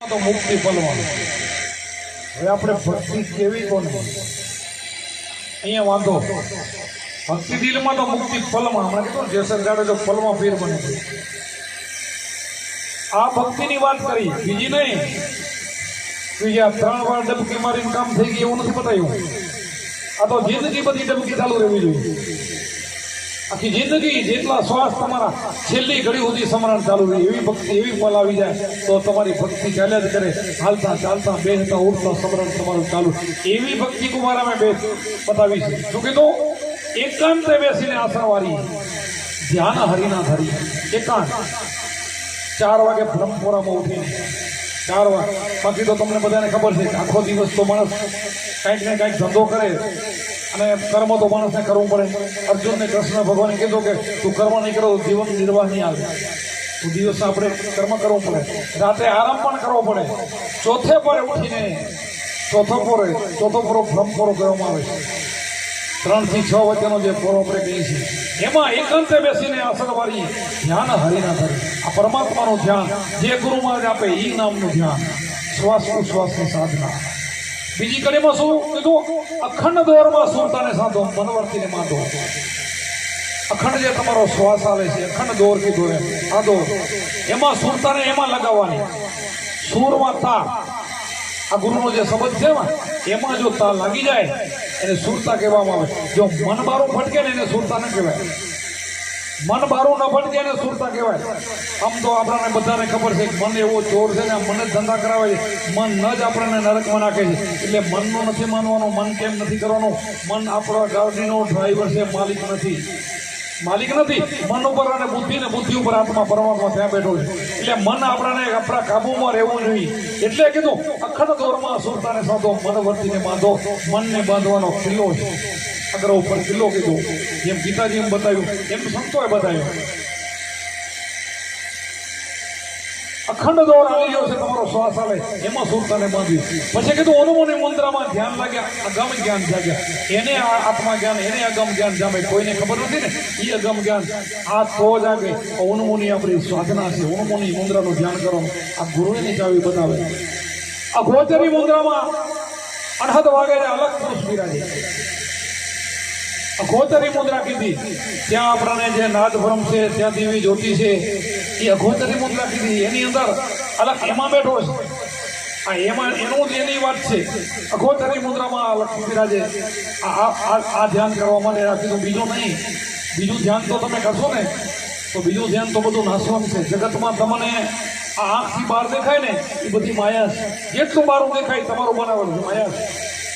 તો મુક્તિ ફલમાં હવે આપણે ભક્તિ કેવી કોને અહીંયા વાંધો ભક્તિ દિલમાં તો મુક્તિ ફલમાં હમણાં કીધું જેસર જાડે જો ફલમાં ફેર બને છે આ ભક્તિની વાત કરી બીજી નહીં કે આ 3 વાર ડબકી મારીને કામ થઈ ગયું એવું નથી બતાવ્યું આ તો જિંદગી બધી ડબકી ચાલુ રહેવી જોઈએ આખી જિંદગી જેટલા શ્વાસ તમારા છેલ્લી ઘડી સુધી સ્મરણ ચાલુ રહે એવી ભક્તિ એવી પલ આવી જાય તો તમારી ભક્તિ ચાલ્યા જ કરે હાલતા ચાલતા બેસતા ઉઠતા સ્મરણ તમારું ચાલુ એવી ભક્તિ કુમાર અમે બે બતાવી છે શું કીધું એકાંતે બેસીને આસનવારી ધ્યાન હરિના ધરી એકાંત 4 વાગે બ્રહ્મપુરામાં ઉઠીને 4 વાગે બાકી તો તમને બધાને ખબર છે કે આખો દિવસ તો માણસ કંઈક ને કંઈક ધંધો કરે અને કર્મ તો માણસને કરવું પડે અર્જુનને કૃષ્ણ ભગવાને કીધું કે તું કર્મ નહીં કરો તો જીવન નિર્વાહ નહીં આવે તો દિવસ આપણે કર્મ કરવું પડે રાતે આરામ પણ કરવો પડે ચોથે પરે ઉઠીને ચોથો પોરો બ્રહ્મપોરો કહેવામાં આવે છે 3 થી 6 વચ્ચેનો જે પોરો આપણે કહીએ છીએ એમાં એકાંતે બેસીને આસનવારી ધ્યાન હરિના ધરી આ પરમાત્માનું ધ્યાન જે ગુરુ મહારાજ આપે એ નામનું ધ્યાન શ્વાસોશ્વાસની સાધના બીજી કડીમાં શું કીધું અખંડ દોરમાં સુરતાને સાધો મનવર્તીને માંડો અખંડ જે તમારો શ્વાસ આવે છે અખંડ દોર કીધું આ દોર એમાં સુરતાને એમાં લગાવવાની સૂરમાં તા આ ગુરુનો જે શબ્દ છે ને એમાં જો તા લાગી જાય એને સુરતા કહેવામાં આવે જો મન બારું ફટકે ને એને સુરતા ન કહેવાય મન બારું ન ફટકે એને સુરતા કહેવાય આમ તો આપણને બધાને ખબર છે કે મન એવો ચોર છે ને મને ધંધા કરાવે છે મન ન જ આપણને નરકમાં નાખે છે એટલે મનનું નથી માનવાનું મન કેમ નથી કરવાનું મન આપણો ગાડીનો ડ્રાઈવર છે માલિક નથી મન ઉપર અને બુદ્ધિ ઉપર આત્મા પરમાત્મા ત્યાં બેઠો છે એટલે મન આપણા કાબુમાં રહેવું જોઈએ એટલે કીધું અખંડ દોરમાં સુરતાને સાધો મન વર્તીને બાંધો મનને બાંધવાનો કિલ્લો છે અગ્ર ઉપર કિલ્લો કીધું જેમ ગીતાજી એમ બતાવ્યું એમ સંતોએ બતાવ્યું અખંડ દોર આવી ગયો છે તમારો શ્વાસ આવે એમાં સુરતાને બાંધ્યું પછી કીધું અનુમોની મુદ્રામાં ધ્યાન લાગ્યા અગમ જ્ઞાન જાગ્યા એને આત્મા જ્ઞાન એને અગમ જ્ઞાન જામે કોઈને ખબર નથી ને એ અગમ જ્ઞાન આ તો જાગે અનુમોની આપણી સાધના છે અનુમોની મુદ્રાનું ધ્યાન કરવાનું આ ગુરુની ચાવી બતાવે આ ગોચરી મુદ્રામાં અડહદ વાગે અલગ પુરુષ બિરાજે અઘોતરી મુદ્રા કીધી ત્યાં આપણને જે નાદભ્રમ છે ત્યાં દેવી જ્યોતિ છે એ અઘોતરી મુદ્રા કીધી એની અંદર અલગ એમાં બેઠો છે આ એમાં એનું જ એની વાત છે અઘોતરી મુદ્રામાં અલગ બિરાજે આ ધ્યાન કરવા માટે રાખીશું બીજું નહીં બીજું ધ્યાન તો તમે કરશો ને તો બીજું ધ્યાન તો બધું નાશવાનું છે જગતમાં તમને આ આંખથી બહાર દેખાય ને એ બધી માયા છે જેટલું બહાર દેખાય તમારું બનાવેલું છે માયા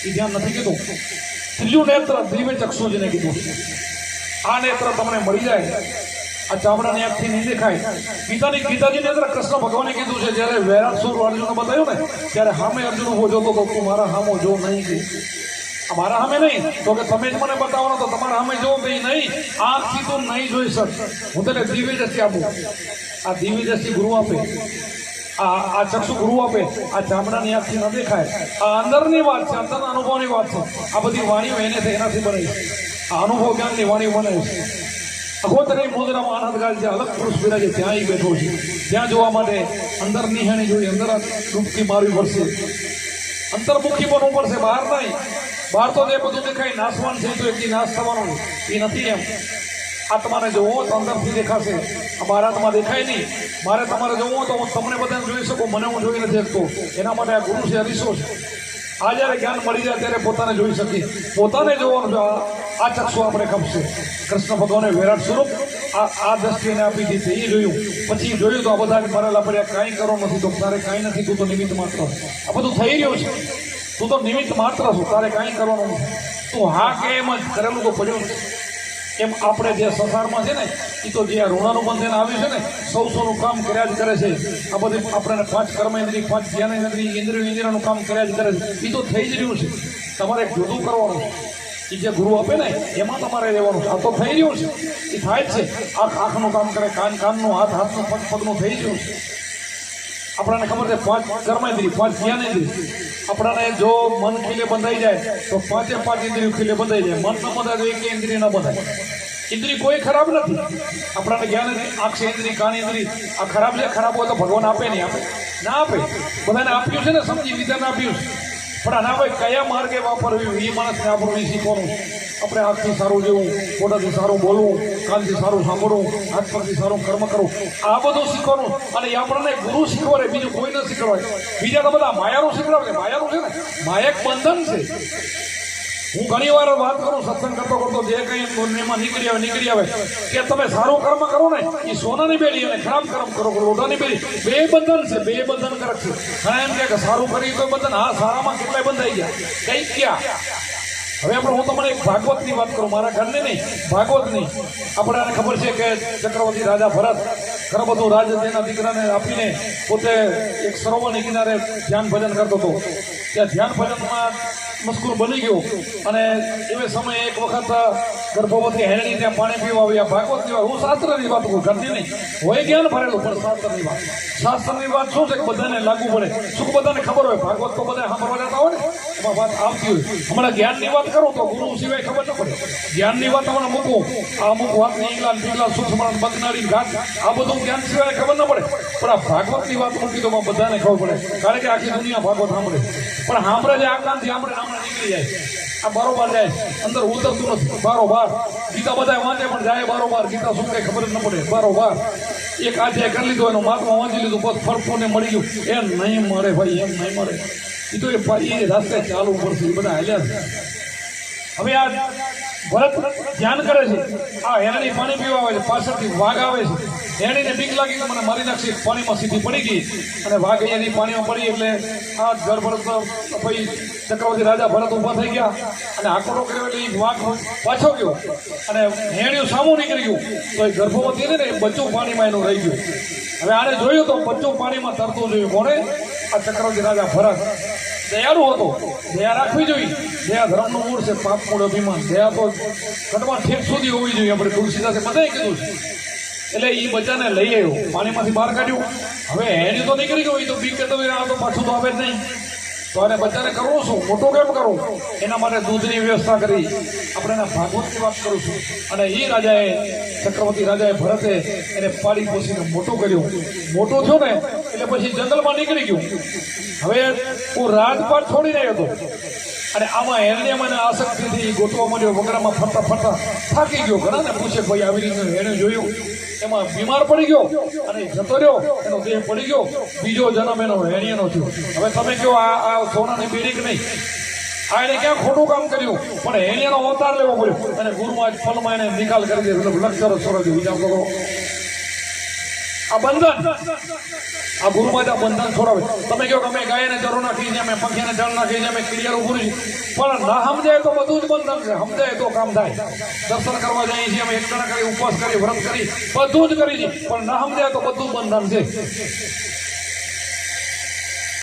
છે એ ધ્યાન નથી કીધું ત્રીજું નેત્ર દિવ્ય ચક્ષુ જેને કીધું આ નેત્ર તમને મળી જાય આ ચામડાની આંખથી નહીં દેખાય ગીતાજી નેત્ર કૃષ્ણ ભગવાને કીધું છે જ્યારે વૈરાટ સુર અર્જુને બતાવ્યું ને ત્યારે સામે અર્જુન ઉભો જોતો તો તું મારા સામો જો નહીં કે મારા સામે નહીં તો કે તમે જ મને બતાવવાનો તો તમારા સામે જો કે નહીં આંખથી તો નહીં જોઈ શક હું તને દિવ્ય દ્રષ્ટિ આપું આ દિવ્ય દ્રષ્ટિ ગુરુ આપે આ ચક્ષુ ગુરુ આપે આ ચામડાની આંખથી ન દેખાય આ અંદરની વાત છે અંદરના અનુભવની વાત છે આ બધી વાણીઓ એનાથી બને છે આ અનુભવ જ્ઞાનની વાણીઓ બને છે અઘોતરી મુદ્રામાં આનંદ ગાય જે અલગ પુરુષ બિરાજે ત્યાં એ બેઠો છે ત્યાં જોવા માટે અંદર નિહાણી જોઈએ અંદર ડૂબકી મારવી પડશે અંતર્મુખી બનવું પડશે બહાર નહીં બહાર તો જે બધું દેખાય નાશવાન છે તો એટલી નાશ થવાનું એ નથી એમ આત્માને જોવો તો અંદરથી દેખાશે બહાર આત્મા દેખાય નહીં મારે તમારે જોવું તો હું તમને બધાને જોઈ શકું મને હું જોઈ નથી શકતો એના માટે આ ગુરુ છે હરીશો છે આ જ્યારે જ્ઞાન મળી જાય ત્યારે પોતાને જોઈ શકીએ પોતાને જોવાનું આ ચક્ષુ આપણે ખપશે કૃષ્ણ ભગવાને વિરાટ સ્વરૂપ આ દ્રષ્ટિને આપી દીધી એ જોયું પછી જોયું તો આ બધા મરેલા પડ્યા કાંઈ કરો નથી તો તારે કાંઈ નથી તું તો નિમિત્ત માત્ર આ બધું થઈ રહ્યું છે તું તો નિમિત્ત માત્ર છું તારે કાંઈ કરવાનું નથી તું હા કે એમ જ કરેલું તો પડ્યું એમ આપણે જે સંસારમાં છે ને એ તો જે ઋણાનું બંધન આવ્યું છે ને સૌનું કામ કર્યા જ કરે છે આ બધી આપણને 5 કર્મેન્દ્રિય 5 જ્ઞાનેન્દ્રિય ઇન્દ્રિયનું કામ કર્યા જ કરે છે એ તો થઈ જ રહ્યું છે તમારે જુદું કરવાનું એ જે ગુરુ આપે ને એમાં તમારે રહેવાનું છે આ તો થઈ રહ્યું છે એ થાય જ છે આંખનું કામ કરે કાનનું હાથનું પગનું થઈ રહ્યું છે આપણને ખબર છે 5 કર્મેન્દ્રિય 5 જ્ઞાનેન્દ્રિય આપણને જો મન ખીલે બંધાઈ જાય તો 5 ઇન્દ્રિયો ખીલે બંધાઈ જાય મન ન બંધાય તો એક ઇન્દ્રિય ન બંધાય ઇન્દ્રિય કોઈ ખરાબ નથી. આપણાને જ્ઞાન આંખ છે ઇન્દ્રિય, કાન ઇન્દ્રિય, આ ખરાબ છે. ખરાબ હોય તો ભગવાન આપે નહીં, આપે ના આપે. બધાને આપ્યું છે ને, સમજી વિધાન આપ્યું છે. પણ આના ભાઈ કયા માર્ગે વાપરવું એ માણસને આપણને શીખવાનું. આપણે આંખથી સારું જેવું, મોઢાથી સારું બોલવું, કાનથી સારું સાંભળવું, હાથ પગથી સારું કર્મ કરવું, આ બધું શીખવાનું. અને એ આપણને ગુરુ શીખવાડે, બીજું કોઈ ન શીખવાડે. બીજા તો બધા માયાનું શીખવાડે. માયાનું છે ને, માયા એક બંધન છે. હું ઘણી વાર વાત કરું સત્સંગ કરતો કરતો, જે કંઈ એમાં નીકળી આવે કે તમે સારું કર્મ કરો ને એ સોનાની બેડી અને ખરાબ કર્મ કરો લોઢાની બેડી, બે બંધન છે, બે બંધન કરે છે. ઘણા એમ કે સારું કરી તો બંધન, હા સારામાં કેટલાય બંધાઈ ગયા, કઈ ગયા. હવે આપણે હું તમને એક ભાગવતની વાત કરું, મારા ઘરની નહીં, ભાગવતની. આપણને ખબર છે કે ચક્રવર્તી રાજા ભરત ઘણું બધું રાજ તેના દીકરાને આપીને પોતે એક સરોવરની કિનારે ધ્યાન ભજન કરતો હતો. ત્યાં ધ્યાન ભજનમાં મસ્કૂર બની ગયો અને એવે સમયે એક વખત ગર્ભવતી હેરણી ત્યાં પાણી પીવા આવ્યા. ભાગવતની વાત, હું શાસ્ત્રની વાત કરું, ઘરની નહીં. હોય જ્ઞાન ભરેલું, પણ શાસ્ત્રની વાત. શાસ્ત્રની વાત શું છે કે બધાને લાગુ પડે, શું બધાને ખબર હોય. ભાગવત તો બધા સાંભળવા જતા હોય ને, એમાં વાત આવતી હોય. હમણાં જ્ઞાનની વાત કરો તો ગુરુ સિવાય ખબર ન પડે. જ્ઞાનની વાત હમણાં મૂકવું, આ અમુક વાતની ઈંગલાન પીગલાન સૂક્ષ્મ બગનારી ઘાટ, આ બધું જ્ઞાન સિવાય ખબર ન પડે. પણ આ ભાગવતની વાત મૂકી તો બધાને ખબર પડે, કારણ કે આખી દુનિયા ભાગવત સાંભળે. પણ સાંભળે છે આ કામથી સાંભળે નીકળી જાય, આ બારોબાર જાય, અંદર ઉતરતું નથી. બારોબાર ગીતા બધા વાંચે પણ જાય બારોબાર. ગીતા શું કઈ ખબર જ ન પડે, બારોબાર એક આજે કરી લીધું, એનું મહાત્મા વાંચી લીધું, બસ ફરફું ને મળી ગયું. એમ નહીં મળે ભાઈ, એમ નહીં મળે. એ તો એ રસ્તે ચાલુ પડશે, એ બધા હાલ્યા છે. હવે આ ભરત ધ્યાન કરે છે, આ હેરણી પાણી પીવા આવે છે, પાછળથી વાઘ આવે છે. હેરણીને બીક લાગી કે મને મારી નાખશે, પાણીમાં સીધી પડી ગઈ અને વાઘ અહીંયાથી પાણીમાં પડી. એટલે આ ઘર ભરત ભાઈ ચક્રવર્તી રાજા ભરત ઊભા થઈ ગયા અને આકોટો કર્યો. એટલે એ વાઘ પાછો ગયો અને હેરણીઓ સામું નીકળી ગયું. તો એ ગર્ભવતી ને એ બચ્ચું પાણીમાં એનું રહી ગયું. હવે આને જોયું તો બચ્ચું પાણીમાં તરતું જોયું. કોણે? આ ચક્રવર્તી રાજા ભરત. દયાળુ હતો, દયા રાખવી જોઈએ. દયા ધર્મનું મૂળ છે, પાપ મૂળ અભિમાન. દયા તો ઘટમાં ઠેક સુધી હોવી જોઈએ. આપણે તુલસીદાસે બધાએ કીધું છે. એટલે એ બચ્ચાને લઈ આવ્યો, પાણીમાંથી બહાર કાઢ્યું. હવે એની તો નીકળી ગયો, એ તો બીક તો આ તો પાછું તો આવે જ નહીં. તો આને બચ્ચાને કરવું શું, મોટું કેમ કરવું? એના માટે દૂધની વ્યવસ્થા કરી. આપણે એના ભાગવતની વાત કરું છું. અને એ રાજાએ, ચક્રવર્તી રાજાએ ભરતે એને પાડી પોસીને મોટું કર્યું. મોટો થયો ને એટલે પછી જંગલમાં નીકળી ગયું. હવે હું રાજપાટ છોડી રહ્યો હતો અને આમાં હેરણીમાં આસક્તિથી ગોતવા માંડ્યો. વગડામાં ફરતા ફરતા થાકી ગયો. ઘણાને પૂછે ભાઈ આવી રીતે હેરણી જોયું, એમાં બીમાર પડી ગયો અને જતો રહ્યો, એનો દેહ પડી ગયો. બીજો જન્મ એનો હેરણીનો થયો. હવે તમે કહો આ સોનાની બેડી કે નહીં? આ એને ક્યાં ખોટું કામ કર્યું? પણ હેરણીનો અવતાર લેવો પડ્યો અને ગુરુમાં ફલમાં એને નિકાલ કરી દે. લક્ષર સ્વરજ વિચાર કરો. આ બંધન, આ ગુરુમાં બંધન છોડાવે. તમે કહો કે અમે ગાયને ચરો નાખી છે, અમે પંખીને જળ નાખી છે, અમે ક્રિયા પૂરી, પણ ના સમજાય તો બધું જ બંધન છે. સમજાય તો કામ થાય. દર્શન કરવા જઈએ છીએ અમે, એક જણા કરી, ઉપવાસ કરી, વ્રત કરી, બધું જ કરી છે, પણ ના સમજાય તો બધું બંધન છે.